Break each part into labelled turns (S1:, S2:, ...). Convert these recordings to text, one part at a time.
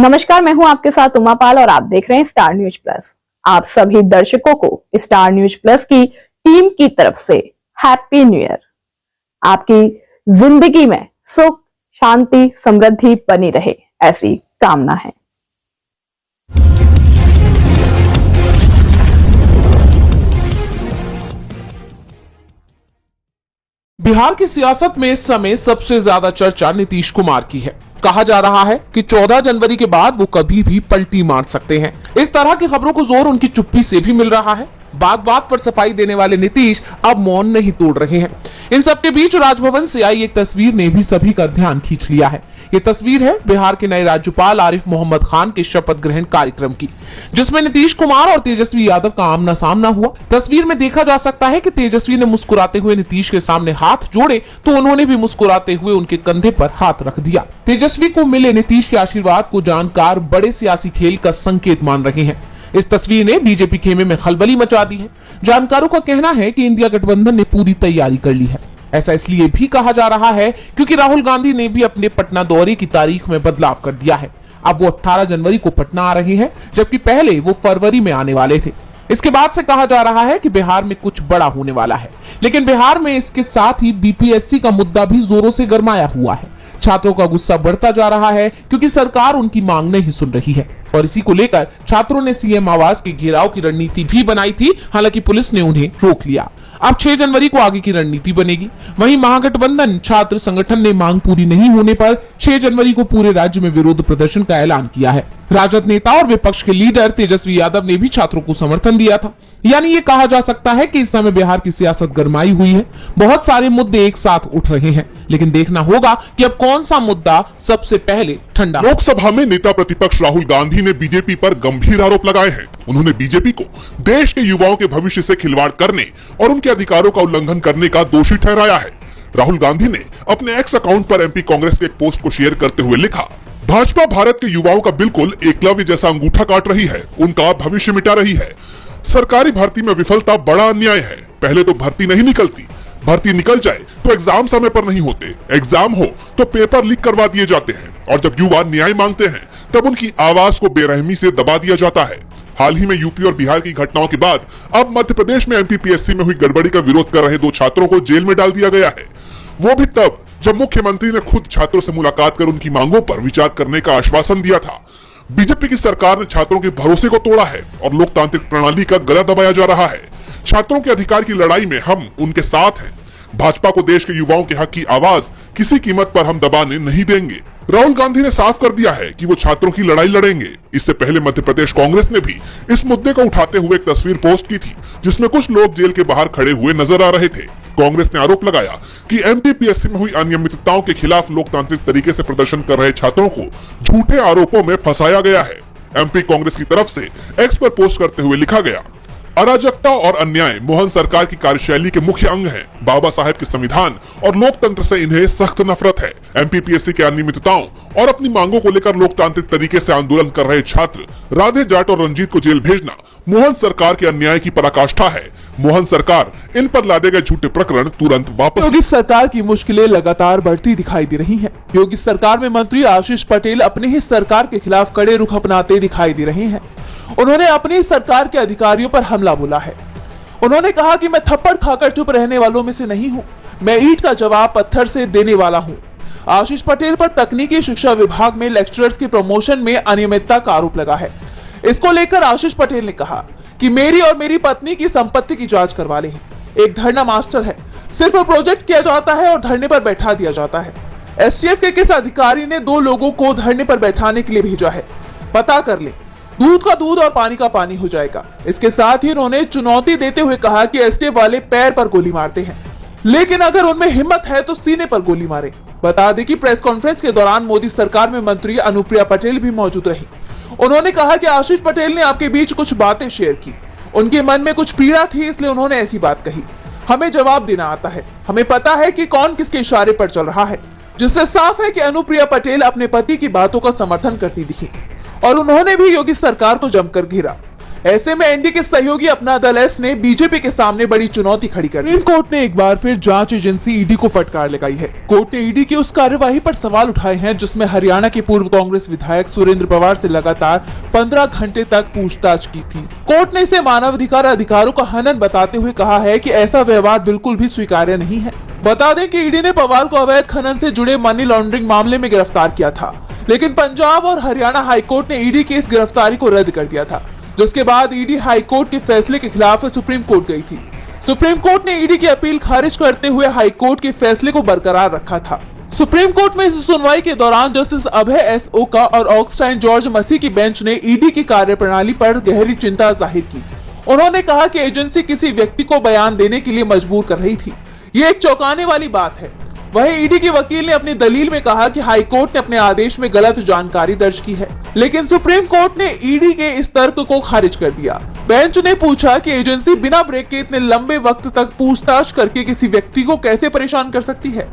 S1: नमस्कार, मैं हूं आपके साथ उमा पाल और आप देख रहे हैं स्टार न्यूज प्लस। आप सभी दर्शकों को स्टार न्यूज प्लस की टीम की तरफ से हैप्पी न्यू ईयर। आपकी जिंदगी में सुख, शांति, समृद्धि बनी रहे, ऐसी कामना है।
S2: बिहार की सियासत में इस समय सबसे ज्यादा चर्चा नीतीश कुमार की है। कहा जा रहा है कि 14 जनवरी के बाद वो कभी भी पलटी मार सकते हैं। इस तरह की खबरों को जोर उनकी चुप्पी से भी मिल रहा है। बात बात पर सफाई देने वाले नीतीश अब मौन नहीं तोड़ रहे हैं। इन सबके बीच राजभवन से आई एक तस्वीर ने भी सभी का ध्यान खींच लिया है। ये तस्वीर है बिहार के नए राज्यपाल आरिफ मोहम्मद खान के शपथ ग्रहण कार्यक्रम की, जिसमें नीतीश कुमार और तेजस्वी यादव का आमना सामना हुआ। तस्वीर में देखा जा सकता है कि तेजस्वी ने मुस्कुराते हुए नीतीश के सामने हाथ जोड़े तो उन्होंने भी मुस्कुराते हुए उनके कंधे पर हाथ रख दिया। तेजस्वी को मिले नीतीश के आशीर्वाद को जानकार बड़े सियासी खेल का संकेत मान रहे हैं। इस तस्वीर ने बीजेपी खेमे में खलबली मचा दी है। जानकारों का कहना है कि इंडिया गठबंधन ने पूरी तैयारी कर ली है। ऐसा इसलिए भी कहा जा रहा है क्योंकि राहुल गांधी ने भी अपने पटना दौरे की तारीख में बदलाव कर दिया है। अब वो 18 जनवरी को पटना आ रहे हैं, जबकि पहले वो फरवरी में आने वाले थे। इसके बाद से कहा जा रहा है कि बिहार में कुछ बड़ा होने वाला है, लेकिन बिहार में इसके साथ ही बीपीएससी का मुद्दा भी जोरों से गरमाया हुआ है। छात्रों का गुस्सा बढ़ता जा रहा है क्योंकि सरकार उनकी मांग नहीं सुन रही है और इसी को लेकर छात्रों ने सीएम आवास के घेराव की रणनीति भी बनाई थी। हालांकि पुलिस ने उन्हें रोक लिया। अब 6 जनवरी को आगे की रणनीति बनेगी। वहीं महागठबंधन छात्र संगठन ने मांग पूरी नहीं होने पर 6 जनवरी को पूरे राज्य में विरोध प्रदर्शन का ऐलान किया है। राजद नेता और विपक्ष के लीडर तेजस्वी यादव ने भी छात्रों को समर्थन दिया था। यानी ये कहा जा सकता है कि इस समय बिहार की सियासत गरमाई हुई है। बहुत सारे मुद्दे एक साथ उठ रहे हैं, लेकिन देखना होगा कि अब कौन सा मुद्दा सबसे पहले ठंडा।
S3: लोकसभा में नेता प्रतिपक्ष राहुल गांधी ने बीजेपी पर गंभीर आरोप लगाए हैं। उन्होंने बीजेपी को देश के युवाओं के भविष्य से खिलवाड़ करने और उनके अधिकारों का उल्लंघन करने का दोषी ठहराया है। राहुल गांधी ने अपने एक्स अकाउंट पर एमपी कांग्रेस के एक पोस्ट को शेयर करते हुए लिखा, भाजपा भारत के युवाओं का बिल्कुल एकलव्य जैसा अंगूठा काट रही है, उनका भविष्य मिटा रही है। सरकारी भर्ती में विफलता बड़ा अन्याय है। पहले तो भर्ती नहीं निकलती, भर्ती निकल जाए तो एग्जाम समय पर नहीं होते, एग्जाम हो तो पेपर लीक करवा दिए जाते हैं और जब युवा न्याय मांगते हैं तब उनकी आवाज को बेरहमी से दबा दिया जाता है। हाल ही में यूपी और बिहार की घटनाओं के बाद अब मध्य प्रदेश में एमपीपीएससी में हुई गड़बड़ी का विरोध कर रहे 2 छात्रों को जेल में डाल दिया गया है। वो भी तब जब मुख्यमंत्री ने खुद छात्रों से मुलाकात कर उनकी मांगों पर विचार करने का आश्वासन दिया था। बीजेपी की सरकार ने छात्रों के भरोसे को तोड़ा है और लोकतांत्रिक प्रणाली का गला दबाया जा रहा है। छात्रों के अधिकार की लड़ाई में हम उनके साथ हैं। भाजपा को देश के युवाओं के हक की आवाज किसी कीमत पर हम दबाने नहीं देंगे। राहुल गांधी ने साफ कर दिया है कि वो छात्रों की लड़ाई लड़ेंगे। इससे पहले मध्य प्रदेश कांग्रेस ने भी इस मुद्दे को उठाते हुए एक तस्वीर पोस्ट की थी, जिसमें कुछ लोग जेल के बाहर खड़े हुए नजर आ रहे थे। कांग्रेस ने आरोप लगाया कि एमपीपीएससी में हुई अनियमितताओं के खिलाफ लोकतांत्रिक तरीके से प्रदर्शन कर रहे छात्रों को झूठे आरोपों में फंसाया गया है। एमपी कांग्रेस की तरफ से एक्स पर पोस्ट करते हुए लिखा गया, अराजकता और अन्याय मोहन सरकार की कार्यशैली के मुख्य अंग हैं। बाबा साहेब के संविधान और लोकतंत्र से इन्हें सख्त नफरत है। एमपीपीएससी के अनियमितताओं और अपनी मांगों को लेकर लोकतांत्रिक तरीके से आंदोलन कर रहे छात्र राधे जाट और रंजीत को जेल भेजना मोहन सरकार के अन्याय की पराकाष्ठा है। मोहन सरकार इन पर लादे गए झूठे प्रकरण तुरंत वापस।
S2: योगी सरकार की मुश्किलें लगातार बढ़ती दिखाई दे रही हैं। योगी सरकार में मंत्री आशीष पटेल अपने ही सरकार के खिलाफ कड़े रुख अपनाते दिखाई दे रहे हैं। उन्होंने अपनी सरकार के अधिकारियों पर हमला बोला है। उन्होंने कहा कि मैं थप्पड़ खाकर चुप रहने वालों में से नहीं हूं, मैं ईंट का जवाब पत्थर से देने वाला हूं। आशीष पटेल पर तकनीकी शिक्षा विभाग में लेक्चरर्स की प्रमोशन में अनियमितता का आरोप लगा है। इसको लेकर आशीष पटेल ने कहा कि मेरी और मेरी पत्नी की संपत्ति की जांच करवा लें। एक धरना मास्टर है, सिर्फ प्रोजेक्ट किया जाता है और धरने पर बैठा दिया जाता है। एसटीएफ के किस अधिकारी ने 2 लोगों को धरने पर बैठाने के लिए भेजा है, पता कर ले, दूध का दूध और पानी का पानी हो जाएगा। इसके साथ ही उन्होंने चुनौती देते हुए कहा कि एसटीएफ वाले पैर पर गोली मारते हैं, लेकिन अगर उनमें हिम्मत है तो सीने पर गोली मारे। बता दें कि प्रेस कॉन्फ्रेंस के दौरान मोदी सरकार में मंत्री अनुप्रिया पटेल भी मौजूद रही। उन्होंने कहा कि आशीष पटेल ने आपके बीच कुछ बातें शेयर की, उनके मन में कुछ पीड़ा थी, इसलिए उन्होंने ऐसी बात कही। हमें जवाब देना आता है, हमें पता है कि कौन किसके इशारे पर चल रहा है, जिससे साफ है कि अनुप्रिया पटेल अपने पति की बातों का समर्थन करती दिखी और उन्होंने भी योगी सरकार को जमकर घेरा। ऐसे में एनडीए के सहयोगी अपना दल एस ने बीजेपी के सामने बड़ी चुनौती खड़ी कर दी। सुप्रीम कोर्ट ने एक बार फिर जांच एजेंसी ईडी को फटकार लगाई है। कोर्ट ने ईडी की उस कार्यवाही पर सवाल उठाए हैं जिसमें हरियाणा के पूर्व कांग्रेस विधायक सुरेंद्र पवार से लगातार 15 घंटे तक पूछताछ की थी। कोर्ट ने इसे मानवाधिकार अधिकारों का हनन बताते हुए कहा है कि ऐसा व्यवहार बिल्कुल भी स्वीकार्य नहीं है। बता दें कि ईडी ने पवार को अवैध खनन से जुड़े मनी लॉन्ड्रिंग मामले में गिरफ्तार किया था, लेकिन पंजाब और हरियाणा हाईकोर्ट ने ईडी की इस गिरफ्तारी को रद्द कर दिया था, जिसके बाद ईडी हाईकोर्ट के फैसले के खिलाफ सुप्रीम कोर्ट गई थी। सुप्रीम कोर्ट ने ईडी की अपील खारिज करते हुए हाईकोर्ट के फैसले को बरकरार रखा था। सुप्रीम कोर्ट में इस सुनवाई के दौरान जस्टिस अभय एस ओका और ऑगस्टाइन जॉर्ज मसी की बेंच ने ईडी की कार्यप्रणाली पर गहरी चिंता जाहिर की। उन्होंने कहा कि एजेंसी किसी व्यक्ति को बयान देने के लिए मजबूर कर रही थी। ये एक चौंकाने वाली बात है। वहीं ईडी के वकील ने अपनी दलील में कहा कि हाईकोर्ट ने अपने आदेश में गलत जानकारी दर्ज की है, लेकिन सुप्रीम कोर्ट ने ईडी के इस तर्क को खारिज कर दिया। बेंच ने पूछा कि एजेंसी बिना ब्रेक के इतने लंबे वक्त तक पूछताछ करके किसी व्यक्ति को कैसे परेशान कर सकती है।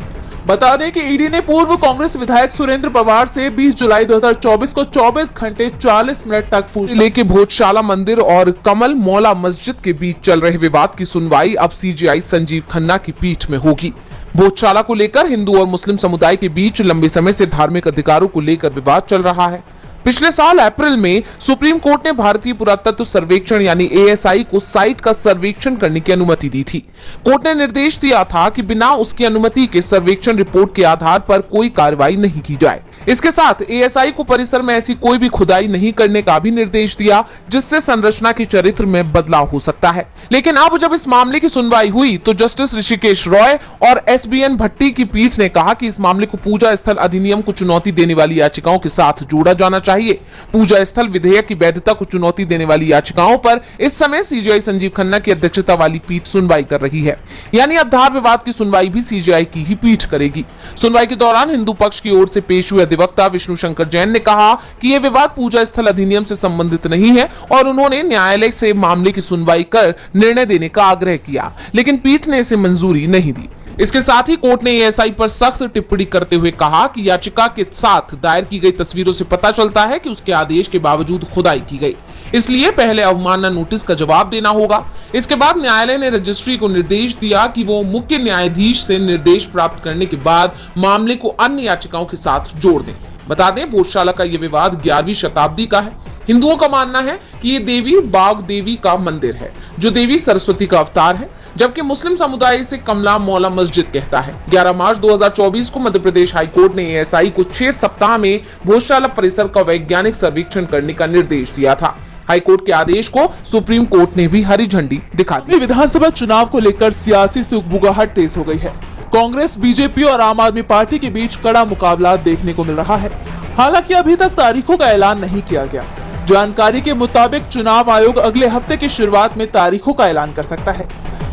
S2: बता दें कि ईडी ने पूर्व कांग्रेस विधायक सुरेंद्र पवार से 20 जुलाई 2024 को 24 घंटे 40 मिनट तक पूछताछ लेके भोजशाला मंदिर और कमल मौला मस्जिद के बीच चल रहे विवाद की सुनवाई अब सीजेआई संजीव खन्ना की पीठ में होगी। भोजशाला को लेकर हिंदू और मुस्लिम समुदाय के बीच लंबे समय से धार्मिक अधिकारों को लेकर विवाद चल रहा है। पिछले साल अप्रैल में सुप्रीम कोर्ट ने भारतीय पुरातत्व सर्वेक्षण यानी एएसआई को साइट का सर्वेक्षण करने की अनुमति दी थी। कोर्ट ने निर्देश दिया था कि बिना उसकी अनुमति के सर्वेक्षण रिपोर्ट के आधार पर कोई कार्रवाई नहीं की जाए। इसके साथ एएसआई को परिसर में ऐसी कोई भी खुदाई नहीं करने का भी निर्देश दिया जिससे संरचना के चरित्र में बदलाव हो सकता है। लेकिन अब जब इस मामले की सुनवाई हुई तो जस्टिस ऋषिकेश रॉय और एसबीएन भट्टी की पीठ ने कहा कि इस मामले को पूजा स्थल अधिनियम को चुनौती देने वाली याचिकाओं के साथ जोड़ा जाना चाहिए। पूजा स्थल विधेयक की वैधता को चुनौती देने वाली याचिकाओं पर इस समय सीजेआई संजीव खन्ना की अध्यक्षता वाली पीठ सुनवाई कर रही है, यानी अब धार विवाद की सुनवाई भी सीजेआई की ही पीठ करेगी। सुनवाई के दौरान हिंदू पक्ष की ओर से पेश हुए अधिवक्ता विष्णु शंकर जैन ने कहा कि यह विवाद पूजा स्थल अधिनियम से संबंधित नहीं है और उन्होंने न्यायालय से मामले की सुनवाई कर निर्णय देने का आग्रह किया, लेकिन पीठ ने इसे मंजूरी नहीं दी। इसके साथ ही कोर्ट ने एएसआई पर सख्त टिप्पणी करते हुए कहा कि याचिका के साथ दायर की गई तस्वीरों से पता चलता है कि उसके आदेश के बावजूद खुदाई की गई, इसलिए पहले अवमानना नोटिस का जवाब देना होगा। इसके बाद न्यायालय ने रजिस्ट्री को निर्देश दिया कि वो मुख्य न्यायाधीश से निर्देश प्राप्त करने के बाद मामले को अन्य याचिकाओं के साथ जोड़ दें। बता दें, भोजशाला का यह विवाद 11वीं शताब्दी का है। हिंदुओं का मानना है कि ये देवी बाग देवी का मंदिर है, जो देवी सरस्वती का अवतार है, जबकि मुस्लिम समुदाय इसे कमला मौला मस्जिद कहता है। 11 मार्च 2024 को मध्य प्रदेश हाईकोर्ट ने एएसआई को 6 सप्ताह में भोजशाला परिसर का वैज्ञानिक सर्वेक्षण करने का निर्देश दिया था। हाईकोर्ट के आदेश को सुप्रीम कोर्ट ने भी हरी झंडी दिखा दी। विधानसभा चुनाव को लेकर सियासी सुगबुगाहट तेज हो गई है। कांग्रेस, बीजेपी और आम आदमी पार्टी के बीच कड़ा मुकाबला देखने को मिल रहा है। हालांकि अभी तक तारीखों का ऐलान नहीं किया गया। जानकारी के मुताबिक चुनाव आयोग अगले हफ्ते की शुरुआत में तारीखों का ऐलान कर सकता है,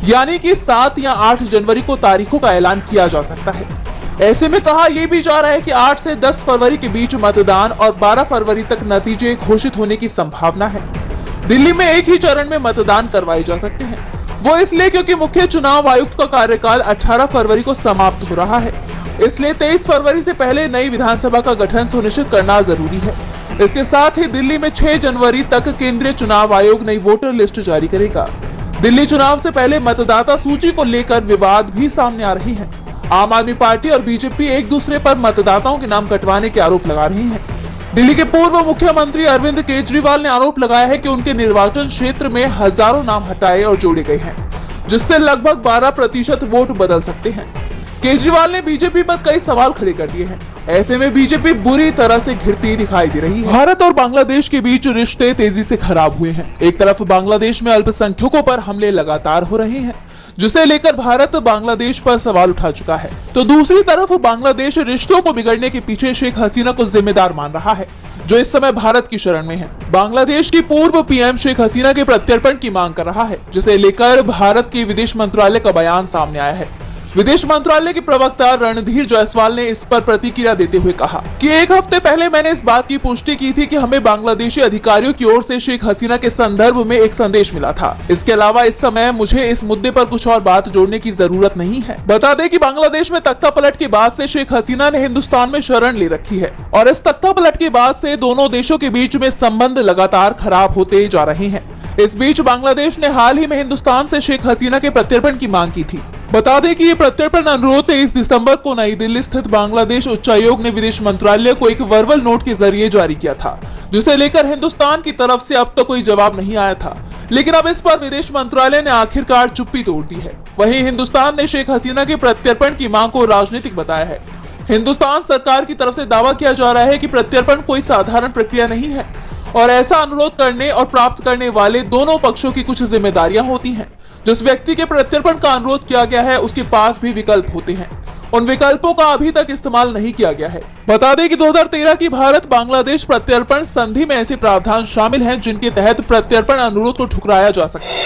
S2: यानी कि 7 या 8 जनवरी को तारीखों का ऐलान किया जा सकता है। ऐसे में कहा यह भी जा रहा है कि 8 से 10 फरवरी के बीच मतदान और 12 फरवरी तक नतीजे घोषित होने की संभावना है। दिल्ली में एक ही चरण में मतदान करवाए जा सकते हैं, वो इसलिए क्योंकि मुख्य चुनाव आयुक्त का कार्यकाल 18 फरवरी को समाप्त हो रहा है। इसलिए 23 फरवरी से पहले नई विधानसभा का गठन सुनिश्चित करना जरूरी है। इसके साथ ही दिल्ली में 6 जनवरी तक केंद्रीय चुनाव आयोग नई वोटर लिस्ट जारी करेगा। दिल्ली चुनाव से पहले मतदाता सूची को लेकर विवाद भी सामने आ रही है। आम आदमी पार्टी और बीजेपी एक दूसरे पर मतदाताओं के नाम कटवाने के आरोप लगा रही हैं। दिल्ली के पूर्व मुख्यमंत्री अरविंद केजरीवाल ने आरोप लगाया है कि उनके निर्वाचन क्षेत्र में हजारों नाम हटाए और जोड़े गए हैं, जिससे लगभग 12% वोट बदल सकते हैं। केजरीवाल ने बीजेपी पर कई सवाल खड़े कर दिए हैं। ऐसे में बीजेपी बुरी तरह से घिरती दिखाई दे रही है। भारत और बांग्लादेश के बीच रिश्ते तेजी से खराब हुए हैं। एक तरफ बांग्लादेश में अल्पसंख्यकों पर हमले लगातार हो रहे हैं, जिसे लेकर भारत बांग्लादेश पर सवाल उठा चुका है, तो दूसरी तरफ बांग्लादेश रिश्तों को बिगड़ने के पीछे शेख हसीना को जिम्मेदार मान रहा है, जो इस समय भारत की शरण में है। बांग्लादेश की पूर्व पीएम शेख हसीना के प्रत्यर्पण की मांग कर रहा है, जिसे लेकर भारत के विदेश मंत्रालय का बयान सामने आया है। विदेश मंत्रालय के प्रवक्ता रणधीर जायसवाल ने इस पर प्रतिक्रिया देते हुए कहा कि 1 हफ्ते पहले मैंने इस बात की पुष्टि की थी कि हमें बांग्लादेशी अधिकारियों की ओर से शेख हसीना के संदर्भ में एक संदेश मिला था। इसके अलावा इस समय मुझे इस मुद्दे पर कुछ और बात जोड़ने की जरूरत नहीं है। बता दें कि बांग्लादेश में तख्ता पलट के बाद से शेख हसीना ने हिंदुस्तान में शरण ले रखी है और इस तख्ता पलट के बाद से दोनों देशों के बीच में संबंध लगातार खराब होते जा रहे हैं। इस बीच बांग्लादेश ने हाल ही में हिंदुस्तान से शेख हसीना के प्रत्यर्पण की मांग की थी। बता दें कि ये प्रत्यर्पण अनुरोध 23 दिसंबर को नई दिल्ली स्थित बांग्लादेश उच्चायोग ने विदेश मंत्रालय को एक वर्बल नोट के जरिए जारी किया था, जिसे लेकर हिंदुस्तान की तरफ से अब तक कोई जवाब नहीं आया था। लेकिन अब इस पर विदेश मंत्रालय ने आखिरकार चुप्पी तोड़ दी है। वहीं हिंदुस्तान ने शेख हसीना के प्रत्यर्पण की मांग को राजनीतिक बताया है। हिंदुस्तान सरकार की तरफ से दावा किया जा रहा है कि प्रत्यर्पण कोई साधारण प्रक्रिया नहीं है और ऐसा अनुरोध करने और प्राप्त करने वाले दोनों पक्षों की कुछ जिम्मेदारियां होती हैं। जिस व्यक्ति के प्रत्यर्पण का अनुरोध किया गया है उसके पास भी विकल्प होते हैं। उन विकल्पों का अभी तक इस्तेमाल नहीं किया गया है। बता दें कि 2013 की भारत बांग्लादेश प्रत्यर्पण संधि में ऐसे प्रावधान शामिल हैं जिनके तहत प्रत्यर्पण अनुरोध को ठुकराया जा सकता है।